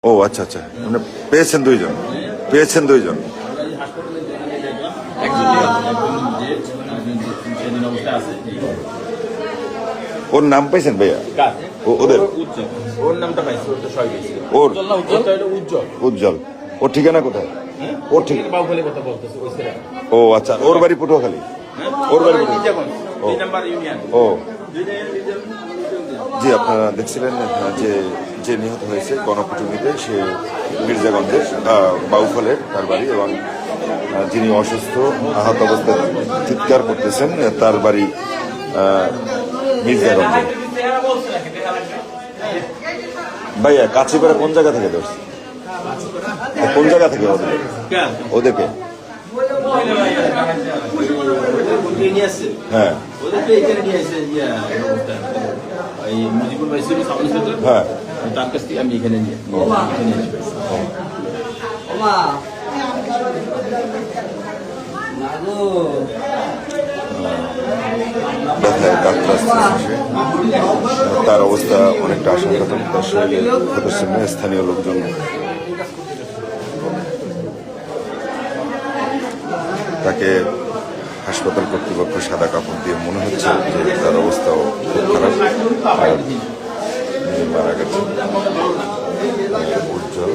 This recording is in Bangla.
ও আচ্ছা আচ্ছা, মানে পেয়েছেন দুইজন, পেয়েছেন দুইজন। ওর নাম পাইছেন ভাইয়া? ওদের ওর নামটা পাইছি, ওর তো সবাই পাইছি। ওর উজ্জ্বল। উজ্জ্বল। ওর ঠিকানা কোথায়? ওর ঠিক বাউখালী কথা বলতেছে ওই ছেলে। ও আচ্ছা, ওর বাড়ি পটুয়াখালী? ওর বাড়ি ও ও জি, আপনারা দেখছিলেন যে যে নিহত হয়েছে গণপিটুনিতে, সে মির্জাগঞ্জের বাউফলের তার বাড়ি, এবং যিনি অসুস্থ আহত অবস্থায় চিৎকার করতেছেন তার বাড়ি মির্জাগঞ্জে। ভাইয়া কাছিপাড়া কোন জায়গা থেকে ধরছে? কোন জায়গা থেকে ওদেরকে? হ্যাঁ হ্যাঁ, তার কাছ থেকে আমি এখানে নিয়ে তার অবস্থা অনেকটা আশঙ্কাজনক। তার শরীরে সদস্য স্থানীয় লোকজন তাকে হাসপাতাল কর্তৃপক্ষ সাদা কাপড় দিয়ে, মনে হচ্ছে যে তার অবস্থাও খুব খারাপ, মারা গেছে। উজ্জ্বল